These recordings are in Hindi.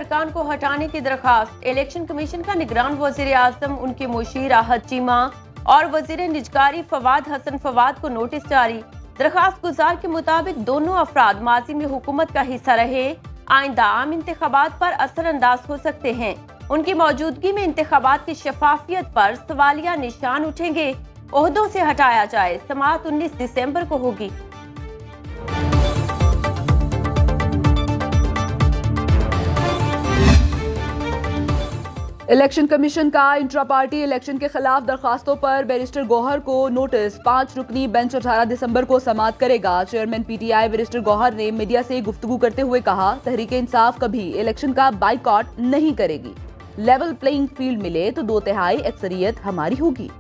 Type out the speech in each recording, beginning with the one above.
अरकान को हटाने की दरखास्त। इलेक्शन कमीशन का निगरान वजीर आजम, उनके मुशीर आहद चीमा और वजीर निजकारी फवाद हसन फवाद को नोटिस जारी। दरखास्त गुजार के मुताबिक दोनों अफराद माजी में हुकूमत का हिस्सा रहे, आइंदा आम इंतखाबात पर असरअंदाज हो सकते हैं। उनकी मौजूदगी में इंतखाबात की शफाफियत पर सवालिया निशान उठेंगे। ओहदों से हटाया जाए। समाअत 19 दिसंबर को होगी। इलेक्शन कमीशन का इंट्रा पार्टी इलेक्शन के खिलाफ दरखास्तों पर बैरिस्टर गौहर को नोटिस। 5 रुकनी बेंच 18 दिसंबर को समाअत करेगा। चेयरमैन पीटीआई बैरिस्टर गौहर ने मीडिया से गुफ्तगू करते हुए कहा, तहरीक इंसाफ कभी इलेक्शन का बाइकॉट नहीं करेगी। लेवल प्लेइंग फील्ड मिले तो 2/3 अक्सरियत हमारी होगी।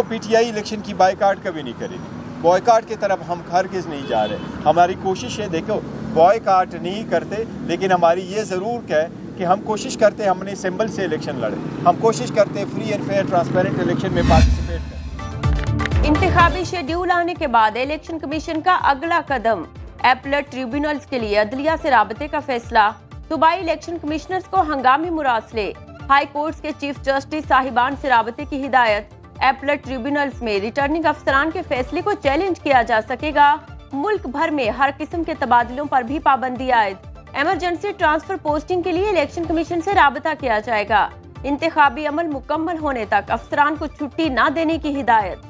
पीटीआई इलेक्शन की बाइकॉट कभी नहीं करेगी। बॉयकॉट की तरफ हम हरगिज़ नहीं जा रहे। हमारी कोशिश है, देखो बॉयकॉट नहीं करते, लेकिन हमारी ये ज़रूर है कि हम कोशिश करते हैं हमने सिंबल से इलेक्शन लड़े। हम कोशिश करते हैं free and fair transparent election में पार्टिसिपेट करें। इंतखाबी शेड्यूल आने के बाद इलेक्शन कमीशन का अगला कदम, एपलेट ट्रिब्यूनल्स के लिए अदलिया से राबते का फैसला। सूबाई इलेक्शन कमिश्नर्स को हंगामी मुरासले। हाई कोर्ट के चीफ जस्टिस साहिबान से राबते की हिदायत। एपलेट ट्रिब्यूनल्स में रिटर्निंग अफसरान के फैसले को चैलेंज किया जा सकेगा। मुल्क भर में हर किस्म के तबादलों पर भी पाबंदी आयद। इमरजेंसी ट्रांसफर पोस्टिंग के लिए इलेक्शन कमीशन से राबता किया जाएगा। इंतखाबी अमल मुकम्मल होने तक अफसरान को छुट्टी न देने की हिदायत।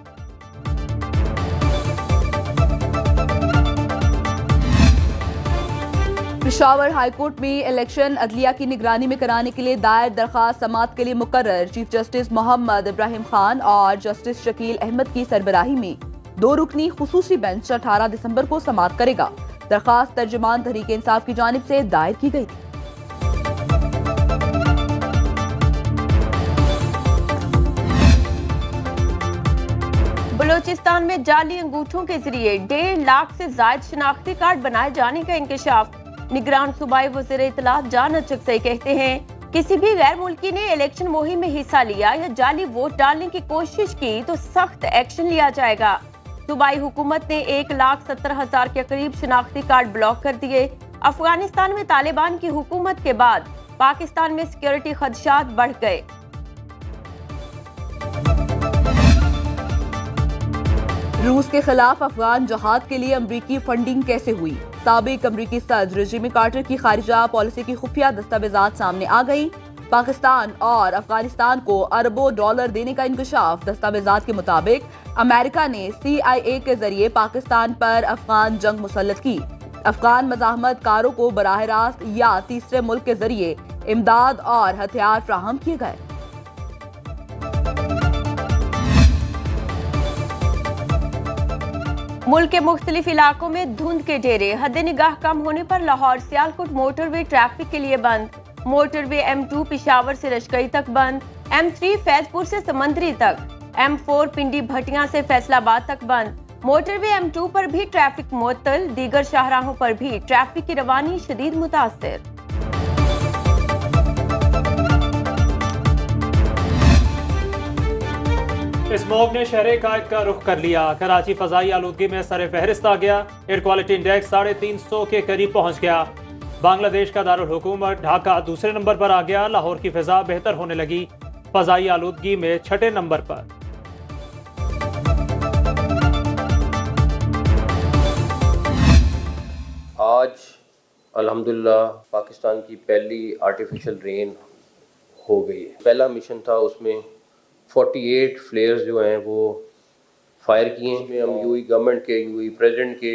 पेशावर हाईकोर्ट में इलेक्शन अदलिया की निगरानी में कराने के लिए दायर दरखास्त समाअत के लिए मुकर्रर। चीफ जस्टिस मोहम्मद इब्राहिम खान और जस्टिस शकील अहमद की सरबराही में 2 रुकनी खुसूसी बेंच 18 दिसंबर को समाअत करेगा। दरखास्त तर्जुमान तहरीक इंसाफ की जानिब से दायर की गई थी। बलोचिस्तान में जाली अंगूठों के जरिए 1.5 लाख से जायद शनाख्ती कार्ड बनाए जाने का इंकशाफ। निगरान सूबाई वज़ीर इत्तलात जान अचकज़ई कहते हैं, किसी भी गैर मुल्की ने इलेक्शन मुहिम में हिस्सा लिया या जाली वोट डालने की कोशिश की तो सख्त एक्शन लिया जाएगा। सूबाई हुकूमत ने 1,70,000 के करीब शनाख्ती कार्ड ब्लॉक कर दिए। अफगानिस्तान में तालिबान की हुकूमत के बाद पाकिस्तान में सिक्योरिटी खदशात बढ़ गए। रूस के खिलाफ अफगान जहाद के लिए अमरीकी फंडिंग कैसे हुई? साबिक अमरीकी सदर रेजिमी कार्टर की खारिजा पॉलिसी की खुफिया दस्तावेजात सामने आ गई। पाकिस्तान और अफगानिस्तान को अरबों डॉलर देने का इंकशाफ। दस्तावेजात के मुताबिक अमेरिका ने CIA के जरिए पाकिस्तान पर अफगान जंग मुसल्लत की। अफगान मज़ाहमत कारों को बराह रास्त या तीसरे मुल्क के जरिए इमदाद और हथियार फ्राहम किए गए। मुल्क के मुख्तलिफ इलाकों में धुंध के डेरे। हद निगाह कम होने पर लाहौर सियालकोट मोटरवे ट्रैफिक के लिए बंद। मोटरवे M2 पिशावर से रशकई तक बंद। M3 फैजपुर से समंदरी तक। M4 पिंडी भटियां से फैसलाबाद तक बंद। मोटरवे M2 पर भी ट्रैफिक मुअत्तल। दीगर शाहराहों पर भी ट्रैफिक की रवानी शदीद मुतासिर। इस मॉब ने शहर कायद का रुख कर लिया। कराची फजाई आलूदगी में सर फहरिस्त आ गया। एयर क्वालिटी इंडेक्स 350 के करीब पहुंच गया। बांग्लादेश का दारुल हुकूमत ढाका दूसरे नंबर पर आ गया। लाहौर की फिजा बेहतर होने लगी। फजाई आलूदगी में 6ठे नंबर पर। आज अल्हम्दुलिल्लाह पाकिस्तान की पहली आर्टिफिशियल रेन हो गई है। पहला मिशन था, उसमें 48 फ्लेयर्स जो हैं वो फायर किए हैं। हम यूएई गवर्नमेंट के, यूएई प्रेसिडेंट के,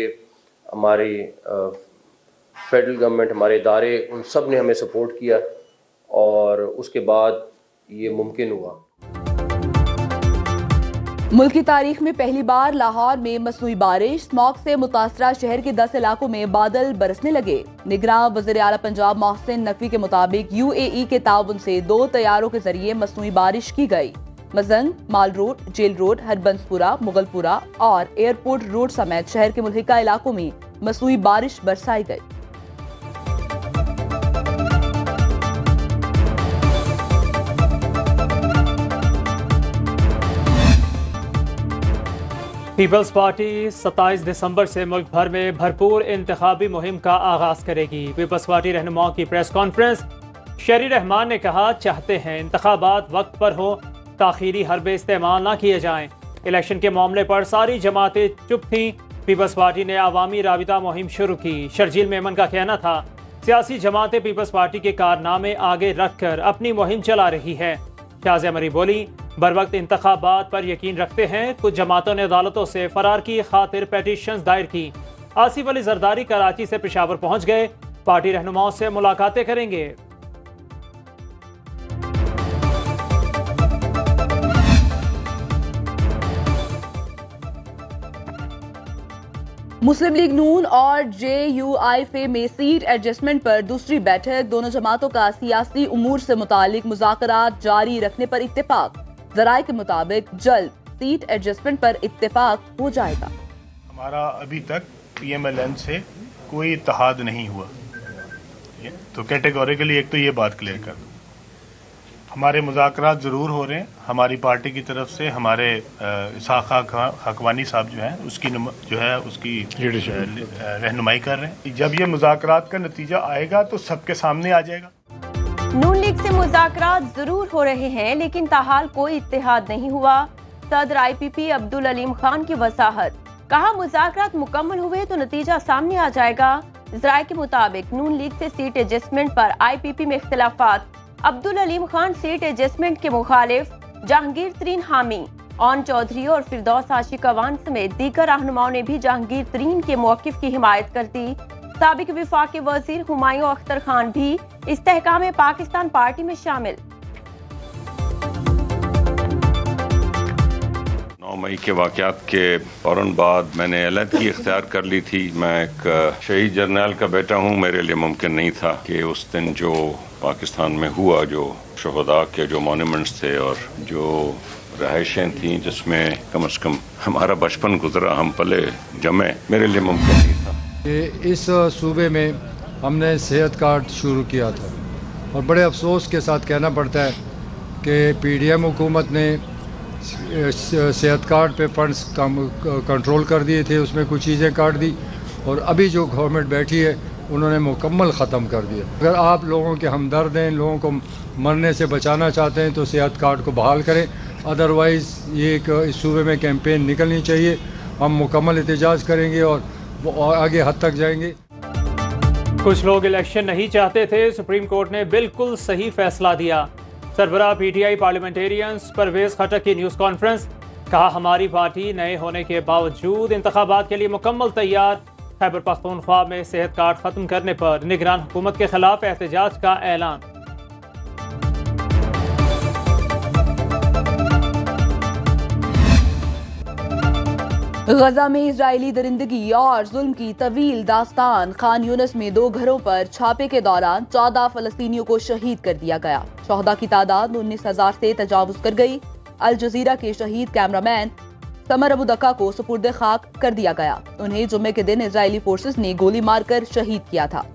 हमारे फेडरल गवर्नमेंट, हमारे इदारे, उन सब ने हमें सपोर्ट किया और उसके बाद ये मुमकिन हुआ। मुल्क की तारीख में पहली बार लाहौर में मसनूई बारिश। स्मॉग से मुतासरा शहर के 10 इलाकों में बादल बरसने लगे। निगरान वज़ीर आला पंजाब मोहसिन नकवी के मुताबिक UAE के ताउन से 2 तैयारों के जरिए मसनूई बारिश की गई। Mozang, Mall Road, Jail Road, Harbanspura, Mughalpura और एयरपोर्ट रोड समेत शहर के मुल्हिका इलाकों में मसनूई बारिश बरसाई गई। पीपल्स पार्टी 27 दिसंबर से मुल्क भर में भरपूर इंतखाबी मुहिम का आगाज करेगी। पीपल्स पार्टी रहनुमाओं की प्रेस कॉन्फ्रेंस। शहरी रहमान ने कहा, चाहते हैं इंतखाबात वक्त पर हो, ताखीरी हरबे इस्तेमाल ना किए जाएं। इलेक्शन के मामले पर सारी जमातें चुप थीं। पीपल्स पार्टी ने आवामी राबिता मुहिम शुरू की। शर्जील मेमन का कहना था, सियासी जमातें पीपल्स पार्टी के कारनामे आगे रखकर अपनी मुहिम चला रही है। शाज़िया मरी बोली, बर वक्त इंतखाबात पर यकीन रखते हैं। कुछ जमातों ने अदालतों से फरार की खातिर पेटिशंस दायर की। आसिफ अली जरदारी कराची से पेशावर पहुंच गए। पार्टी रहनुमाओं से मुलाकातें करेंगे। मुस्लिम लीग नून और JUIF में सीट एडजस्टमेंट पर दूसरी बैठक। दोनों जमातों का सियासी उमूर से मुतालिक मुज़ाकरात जारी रखने पर इत्तेफाक। ज़राए के मुताबिक जल्द सीट एडजस्टमेंट पर इत्तेफाक हो जाएगा। हमारा अभी तक PMLN से कोई इत्तेहाद नहीं हुआ, तो कैटेगोरिकली एक तो ये बात क्लियर कर दूं। हमारे मुज़ाकरात ज़रूर हो रहे हैं। हमारी पार्टी की तरफ से हमारे इसाक़ हकवानी साहब जो हैं उसकी रहनुमाई कर रहे हैं। जब ये मुज़ाकरात का नतीजा आएगा तो सबके सामने आ जाएगा। नून लीग से मुज़ाकरात जरूर हो रहे हैं, लेकिन ताहाल कोई इत्तेहाद नहीं हुआ। सदर IPP अब्दुल अलीम खान की वसाहत। कहा, मुज़ाकरात मुकम्मल हुए तो नतीजा सामने आ जाएगा। ज़राए के मुताबिक नून लीग से सीट एडजस्टमेंट पर IPP में इख्तिलाफात। अब्दुल अलीम खान सीट एडजस्टमेंट के मुखालिफ, जहांगीर तरीन हामी, ओन चौधरी और फिरदौस आशिक अवान समेत दीगर रहनुमाओं ने भी जहांगीर तरीन के मौक़िफ़ की हिमायत कर दी। साबिक विफाकी वज़ीर हुमायूं अख्तर खान भी इस्तेहकाम पाकिस्तान पार्टी में शामिल। 9 मई के वाक़यात के फौरन बाद मैंने अलहदगी इख्तियार कर ली थी। मैं एक शहीद जर्नल का बेटा हूँ। मेरे लिए मुमकिन नहीं था कि उस दिन जो पाकिस्तान में हुआ, जो शहदा के जो मॉन्यूमेंट्स थे और जो रहायशें थीं जिसमें कम से कम हमारा बचपन गुजरा, हम पले जमे, मेरे लिए मुमकिन नहीं था। इस सूबे में हमने सेहत कार्ड शुरू किया था और बड़े अफसोस के साथ कहना पड़ता है कि PDM हुकूमत ने सेहत कार्ड पे फंड्स कंट्रोल कर दिए थे, उसमें कुछ चीज़ें काट दी और अभी जो गवर्नमेंट बैठी है उन्होंने मुकम्मल ख़त्म कर दिया। अगर आप लोगों के हमदर्द हैं, लोगों को मरने से बचाना चाहते हैं तो सेहत कार्ड को बहाल करें। अदरवाइज़ ये एक इस सूबे में कैंपेन निकलनी चाहिए। हम मुकम्मल एहतजाज करेंगे और वो आगे हद तक जाएंगे। कुछ लोग इलेक्शन नहीं चाहते थे, सुप्रीम कोर्ट ने बिल्कुल सही फैसला दिया। सरबराह PTI पार्लियामेंटेरियंस परवेज खटक की न्यूज़ कॉन्फ्रेंस। कहा, हमारी पार्टी नए होने के बावजूद इंतखाबात के लिए मुकम्मल तैयार। खैबर पख्तूनख्वा में सेहत कार्ड खत्म करने पर निगरान हुकूमत के खिलाफ एहतजाज का ऐलान। गजा में इजरायली दरिंदगी और जुल्म की तवील दास्तान। खान यूनिस में 2 घरों पर छापे के दौरान 14 फलस्तीनियों को शहीद कर दिया गया। शहदा की तादाद 19,000 से तजावुज कर गई। अल जजीरा के शहीद कैमरामैन समर अबू दक्का को सुपुर्द खाक कर दिया गया। उन्हें जुम्मे के दिन इजरायली फोर्सेस ने गोली मारकर शहीद किया था।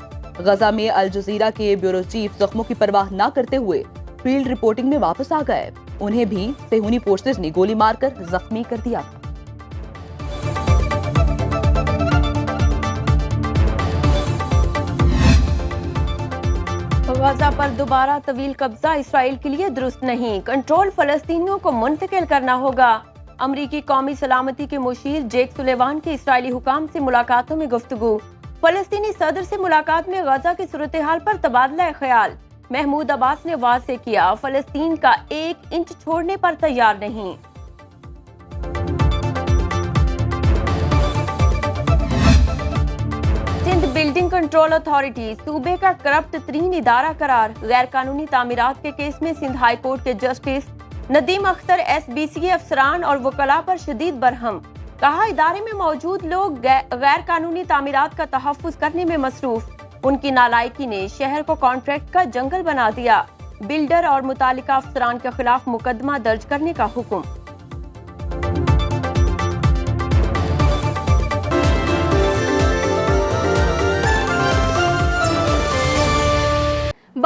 गजा में अल जजीरा के ब्यूरो चीफ जख्मों की परवाह न करते हुए फील्ड रिपोर्टिंग में वापस आ गए। उन्हें भी सेहूनी फोर्सेस ने गोली मारकर जख्मी कर दिया। गजा पर दोबारा तवील कब्जा इसराइल के लिए दुरुस्त नहीं। कंट्रोल फलस्तीनियों को मुंतकिल करना होगा। अमरीकी कौमी सलामती के मुशीर जेक सुलेवान की इसराइली हुकाम से मुलाकातों में गुफ्तगू। फलस्तीनी सदर से मुलाकात में गजा की सूरत हाल पर तबादला ख्याल। महमूद अब्बास ने वाज़े किया, फलस्तीन का 1 इंच छोड़ने पर तैयार नहीं। सिंध बिल्डिंग कंट्रोल अथॉरिटी सूबे का करप्ट तरीन इदारा करार। गैर कानूनी तामीरात के केस में सिंध हाई कोर्ट के जस्टिस नदीम अख्तर SBCA अफसरान और वकला पर शदीद बरहम। कहा, इदारे में मौजूद लोग गैर कानूनी तामीरात का तहफ़्फ़ुज़ करने में मसरूफ। उनकी नालायकी ने शहर को कॉन्ट्रैक्ट का जंगल बना दिया। बिल्डर और मुतालिका अफसरान के खिलाफ मुकदमा दर्ज करने का हुक्म।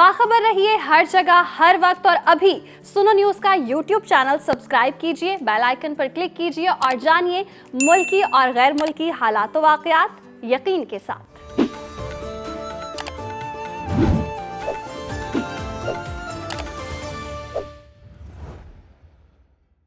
बाखबर रहिए हर जगह हर वक्त। और अभी सुनो न्यूज़ का YouTube चैनल सब्सक्राइब कीजिए, बेल आइकन पर क्लिक कीजिए और जानिए मुल्की और गैर मुल्की हालात व वाक़यात यकीन के साथ।